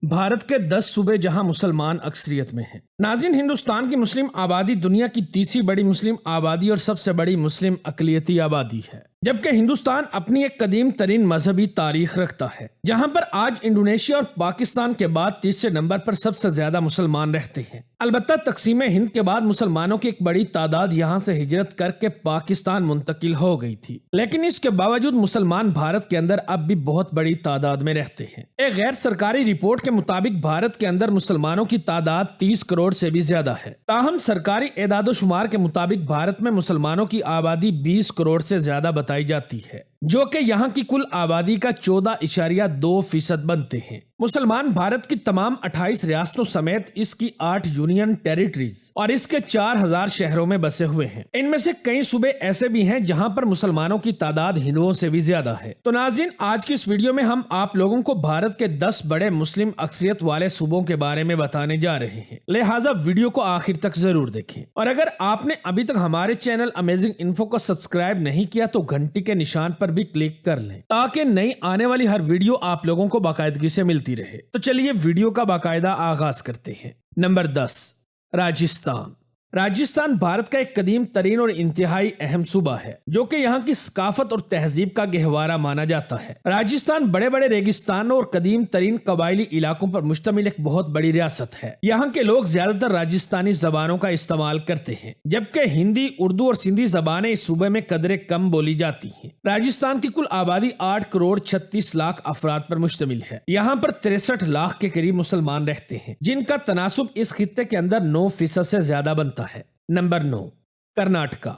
भारत के 10 सूबे जहां मुसलमान अक्सरियत में हैं। नाज़रीन, हिंदुस्तान की मुस्लिम आबादी दुनिया की तीसरी बड़ी मुस्लिम आबादी और सबसे बड़ी मुस्लिम अक़लियती आबादी है, जबकि हिंदुस्तान अपनी एक कदीम तरीन मजहबी तारीख रखता है, जहां पर आज इंडोनेशिया और पाकिस्तान के बाद तीसरे नंबर पर सबसे ज्यादा मुसलमान रहते हैं। अलबत्ता तकसीम हिंद के बाद मुसलमानों की एक बड़ी तादाद यहाँ से हिजरत करके पाकिस्तान मुंतकिल हो गई थी, लेकिन इसके बावजूद मुसलमान भारत के अंदर अब भी बहुत बड़ी तादाद में रहते हैं। एक गैर सरकारी रिपोर्ट के मुताबिक भारत के अंदर मुसलमानों की तादाद 30 करोड़ से भी ज्यादा है। ताहम सरकारी एदादोशुमार के मुताबिक भारत में मुसलमानों की आबादी 20 करोड़ से ज्यादा बताई जाती है, जो कि यहाँ की कुल आबादी का 14.2% बनते हैं। मुसलमान भारत की तमाम 28 रियासतों समेत इसकी 8 यूनियन टेरिटरीज और इसके 4000 शहरों में बसे हुए हैं। इनमें से कई सूबे ऐसे भी हैं जहां पर मुसलमानों की तादाद हिंदुओं से भी ज्यादा है। तो नाज़रीन, आज की इस वीडियो में हम आप लोगों को भारत के 10 बड़े मुस्लिम अक्सरियत वाले सूबों के बारे में बताने जा रहे हैं, लिहाजा वीडियो को आखिर तक जरूर देखें। और अगर आपने अभी तक हमारे चैनल अमेजिंग इन्फो को सब्सक्राइब नहीं किया तो घंटी के निशान पर भी क्लिक कर लें, ताकि नई आने वाली हर वीडियो आप लोगों को बाकायदगी से मिलती रहे। तो चलिए वीडियो का बाकायदा आगाज करते हैं। नंबर 10, राजस्थान। राजस्थान भारत का एक कदीम तरीन और इंतहाई अहम सूबा है, जो कि यहाँ की सकाफत और तहजीब का गहवारा माना जाता है। राजस्थान बड़े बड़े रेगिस्तानों और कदीम तरीन कबायली इलाकों पर मुश्तमिल एक बहुत बड़ी रियासत है। यहाँ के लोग ज्यादातर राजस्थानी जबानों का इस्तेमाल करते हैं, जबकि हिंदी, उर्दू और सिंधी जबानें इस सूबे में कदरे कम बोली जाती हैं। राजस्थान की कुल आबादी 8 करोड़ 36 लाख अफराद पर मुश्तमिल है। यहाँ पर 63 लाख के करीब मुसलमान रहते हैं, जिनका तनासुब इस खित्ते के अंदर 9% से ज्यादा बनता है। नंबर 9, कर्नाटका।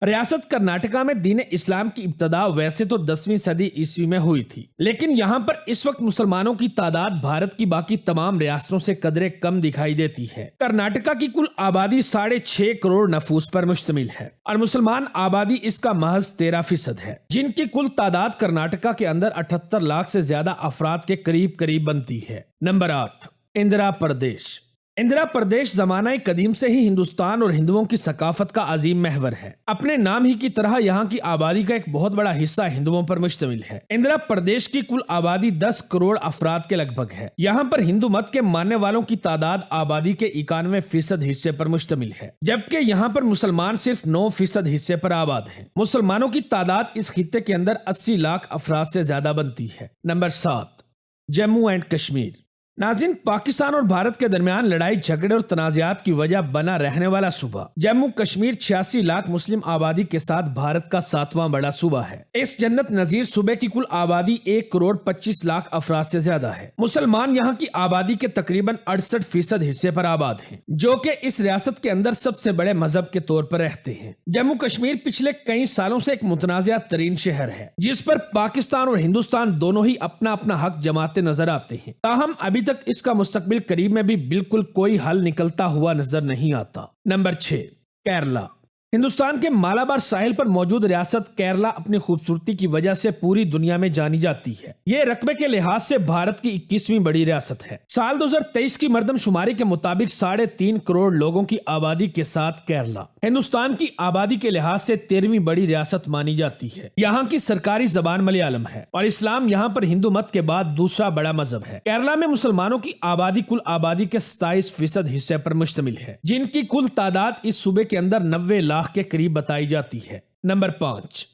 रियासत कर्नाटका में दीन इस्लाम की इब्तदा वैसे तो 10वीं सदी ईस्वी में हुई थी, लेकिन यहाँ पर इस वक्त मुसलमानों की तादाद भारत की बाकी तमाम रियासतों से कदरे कम दिखाई देती है। कर्नाटका की कुल आबादी 6.5 करोड़ नफूस पर मुश्तमिल है और मुसलमान आबादी इसका महज 13% है, जिनकी कुल तादाद कर्नाटका के अंदर 78 लाख से ज्यादा अफराद के करीब करीब बनती है। नंबर 8, इंदिरा प्रदेश। इंदिरा प्रदेश ज़माना कदीम से ही हिंदुस्तान और हिंदुओं की सकाफत का अजीम महवर है। अपने नाम ही की तरह यहाँ की आबादी का एक बहुत बड़ा हिस्सा हिंदुओं पर मुश्तमिल है। इंदिरा प्रदेश की कुल आबादी 10 करोड़ अफराद के लगभग है। यहाँ पर हिंदू मत के मानने वालों की तादाद आबादी के 91% हिस्से पर मुश्तमिल है, जबकि यहाँ पर मुसलमान सिर्फ 9% हिस्से पर आबाद है। मुसलमानों की तादाद इस खित्ते के अंदर 80 लाख अफराद से ज्यादा बनती है। Number 7, Jammu and Kashmir. नाज़रीन, पाकिस्तान और भारत के दरमियान लड़ाई झगड़े और तनाज़ात की वजह बना रहने वाला सूबा जम्मू कश्मीर 86 लाख मुस्लिम आबादी के साथ भारत का 7वां बड़ा सूबा है। इस जन्नत नजीर सूबे की कुल आबादी 1 करोड़ 25 लाख अफराद से ज्यादा है। मुसलमान यहाँ की आबादी के तकरीबन 68% हिस्से पर आबाद हैं, जो कि इस रियासत के अंदर सबसे बड़े मजहब के तौर पर रहते हैं। जम्मू कश्मीर पिछले कई सालों से एक मुतनाज़ा तरीन शहर है, जिस पर पाकिस्तान और हिंदुस्तान दोनों ही अपना अपना हक जमाते नजर आते हैं। ताहम अभी तक इसका मुस्तकबिल करीब में भी बिल्कुल कोई हल निकलता हुआ नजर नहीं आता। नंबर 6, केरला। हिंदुस्तान के मालाबार साहिल पर मौजूद रियासत केरला अपनी खूबसूरती की वजह से पूरी दुनिया में जानी जाती है। ये रकबे के लिहाज से भारत की 21वीं बड़ी रियासत है। साल 2023 की मर्दमशुमारी के मुताबिक 3.5 करोड़ लोगों की आबादी के साथ केरला हिंदुस्तान की आबादी के लिहाज से 13वीं बड़ी रियासत मानी जाती है। यहाँ की सरकारी जबान मलयालम है और इस्लाम यहाँ पर हिंदू मत के बाद दूसरा बड़ा मजहब है। केरला में मुसलमानों की आबादी कुल आबादी के 27% हिस्से पर मुश्तमिल है, जिनकी कुल तादाद इस सूबे के अंदर 90 लाख के करीब बताई जाती है। नंबर 5,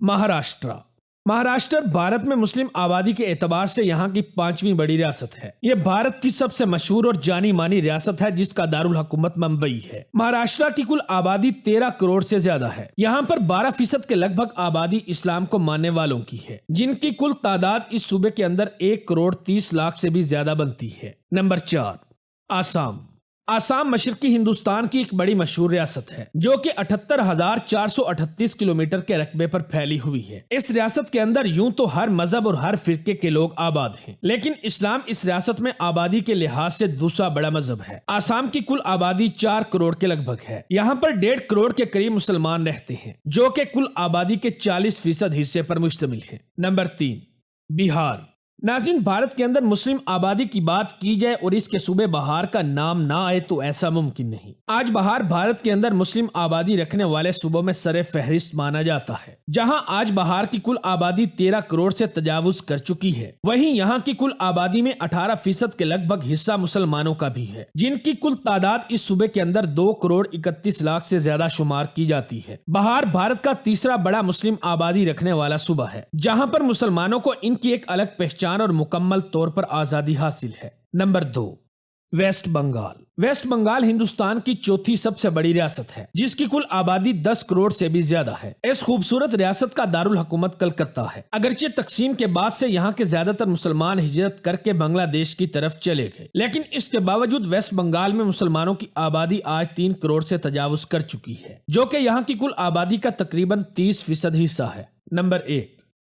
महाराष्ट्र। महाराष्ट्र भारत में मुस्लिम आबादी के एतबार से यहाँ की 5वीं बड़ी रियासत है। ये भारत की सबसे मशहूर और जानी मानी रियासत है, जिसका दारुल हुकूमत मुंबई है। महाराष्ट्र की कुल आबादी 13 करोड़ से ज्यादा है। यहाँ पर 12% के लगभग आबादी इस्लाम को मानने वालों की है, जिनकी कुल तादाद इस सूबे के अंदर 1 करोड़ 30 लाख से भी ज्यादा बनती है। नंबर 4, आसाम। आसाम मशरकी हिंदुस्तान की एक बड़ी मशहूर रियासत है, जो कि 78,438 किलोमीटर के रकबे पर फैली हुई है। इस रियासत के अंदर यूं तो हर मजहब और हर फिरके के लोग आबाद हैं, लेकिन इस्लाम इस रियासत में आबादी के लिहाज से दूसरा बड़ा मजहब है। आसाम की कुल आबादी 4 करोड़ के लगभग है। यहाँ पर 1.5 करोड़ के करीब मुसलमान रहते हैं, जो कि कुल आबादी के 40% हिस्से पर मुश्तमिल है। नंबर 3, बिहार। नाज़रीन, भारत के अंदर मुस्लिम आबादी की बात की जाए और इसके सूबे बहार का नाम ना आए तो ऐसा मुमकिन नहीं। आज बहार भारत के अंदर मुस्लिम आबादी रखने वाले सूबों में सरे फहरिस्त माना जाता है, जहां आज बहार की कुल आबादी 13 करोड़ से तजावुज कर चुकी है। वहीं यहां की कुल आबादी में 18% के लगभग हिस्सा मुसलमानों का भी है, जिनकी कुल तादाद इस सूबे के अंदर 2 करोड़ 31 लाख से ज्यादा शुमार की जाती है। बहार भारत का तीसरा बड़ा मुस्लिम आबादी रखने वाला सूबा है, जहां पर मुसलमानों को इनकी एक अलग पहचान और मुकम्मल तौर पर आजादी हासिल है। नंबर 2, वेस्ट बंगाल। वेस्ट बंगाल हिंदुस्तान की चौथी सबसे बड़ी रियासत है, जिसकी कुल आबादी 10 करोड़ से भी ज्यादा है। इस खूबसूरत रियासत का दारुल हुकूमत कलकत्ता है। अगरचे तकसीम के बाद से यहाँ के ज्यादातर मुसलमान हिजरत करके बांग्लादेश की तरफ चले गए, लेकिन इसके बावजूद वेस्ट बंगाल में मुसलमानों की आबादी आज 3 करोड़ से तजावुज कर चुकी है, जो कि यहाँ की कुल आबादी का तकरीबन 30% हिस्सा है। नंबर 1,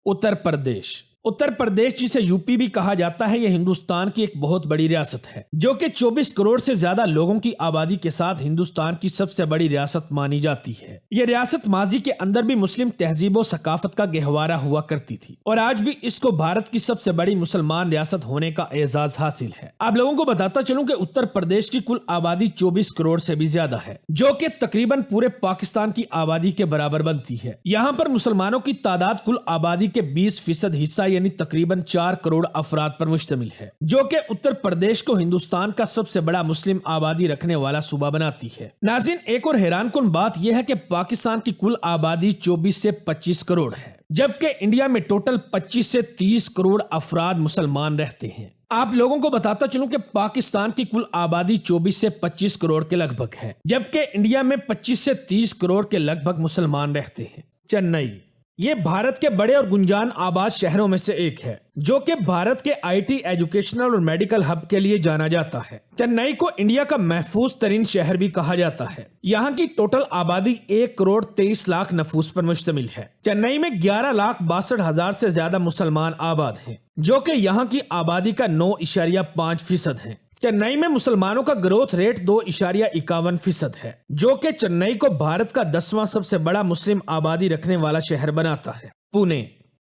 उत्तर प्रदेश। उत्तर प्रदेश, जिसे यूपी भी कहा जाता है, यह हिंदुस्तान की एक बहुत बड़ी रियासत है, जो कि 24 करोड़ से ज्यादा लोगों की आबादी के साथ हिंदुस्तान की सबसे बड़ी रियासत मानी जाती है। यह रियासत माजी के अंदर भी मुस्लिम तहजीब और सकाफत का गहवारा हुआ करती थी और आज भी इसको भारत की सबसे बड़ी मुसलमान रियासत होने का एजाज हासिल है। आप लोगों को बताता चलूं कि उत्तर प्रदेश की कुल आबादी 24 करोड़ से भी ज्यादा है, जो कि तकरीबन पूरे पाकिस्तान की आबादी के बराबर बनती है। यहाँ पर मुसलमानों की तादाद कुल आबादी के 20% हिस्सा यानी तकरीबन 4 करोड़ अफराद पर मुश्तमिल है, जो कि उत्तर प्रदेश को हिंदुस्तान का सबसे बड़ा मुस्लिम आबादी रखने वाला सूबा बनाती है। नाज़रीन, एक और हैरानकुन बात यह है कि पाकिस्तान की कुल आबादी 24 से 25 करोड़ है, जबकि इंडिया में टोटल 25 से 30 करोड़ अफराद मुसलमान रहते हैं। आप लोगों को बताता चलूं कि पाकिस्तान की कुल आबादी 24 से 25 करोड़ के लगभग है, जबकि इंडिया में 25 से 30 करोड़ के लगभग मुसलमान रहते हैं। चेन्नई, ये भारत के बड़े और गुंजान आबाद शहरों में से एक है, जो कि भारत के आईटी, एजुकेशनल और मेडिकल हब के लिए जाना जाता है। चेन्नई को इंडिया का महफूज तरीन शहर भी कहा जाता है। यहाँ की टोटल आबादी 1 करोड़ 23 लाख नफूस पर मुश्तमिल है। चेन्नई में 11,62,000 से ज्यादा मुसलमान आबाद हैं, जो कि यहाँ की आबादी का 9.5% है। चेन्नई में मुसलमानों का ग्रोथ रेट 2.51% है, जो कि चेन्नई को भारत का 10वां सबसे बड़ा मुस्लिम आबादी रखने वाला शहर बनाता है।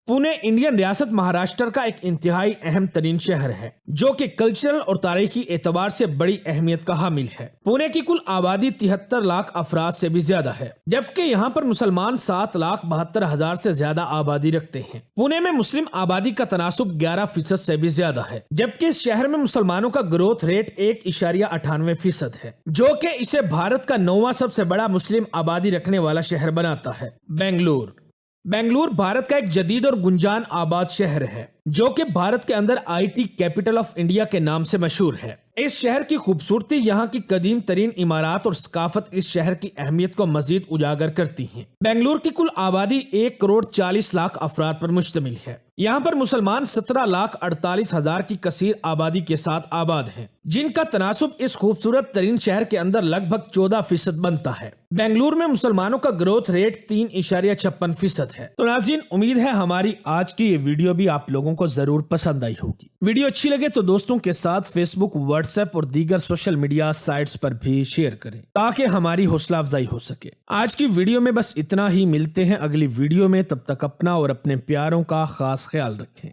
पुणे इंडियन रियासत महाराष्ट्र का एक इंतहाई अहम तरीन शहर है, जो कि कल्चरल और तारीखी एतबार से बड़ी अहमियत का हामिल है। पुणे की कुल आबादी 73 लाख अफराद से भी ज्यादा है, जबकि यहाँ पर मुसलमान 7,72,000 से ज्यादा आबादी रखते हैं। पुणे में मुस्लिम आबादी का तनासुब 11% से भी ज्यादा है, जबकि इस शहर में मुसलमानों का ग्रोथ रेट 1.98% है, जो कि इसे भारत का 9वां सबसे बड़ा मुस्लिम आबादी रखने वाला शहर बनाता है। बेंगलुरु भारत का एक जदीद और गुंजान आबाद शहर है, जो कि भारत के अंदर आईटी कैपिटल ऑफ इंडिया के नाम से मशहूर है। इस शहर की खूबसूरती, यहाँ की कदीम तरीन इमारत और सकाफत इस शहर की अहमियत को मजीद उजागर करती हैं। बेंगलुरु की कुल आबादी 1 करोड़ 40 लाख अफराद पर मुश्तमिल है। यहाँ पर मुसलमान 17,48,000 की कसीर आबादी के साथ आबाद हैं, जिनका तनासुब इस खूबसूरत तरीन शहर के अंदर लगभग 14% बनता है। बेंगलुरु में मुसलमानों का ग्रोथ रेट 3.56% है। तो नाज़रीन, उम्मीद है हमारी आज की ये वीडियो भी आप लोगों को जरूर पसंद आई होगी। वीडियो अच्छी लगे तो दोस्तों के साथ फेसबुक, व्हाट्सएप और दीगर सोशल मीडिया साइट्स पर भी शेयर करें, ताकि हमारी हौसला अफजाई हो सके। आज की वीडियो में बस इतना ही। मिलते हैं अगली वीडियो में, तब तक अपना और अपने प्यारों का खास ख्याल रखें।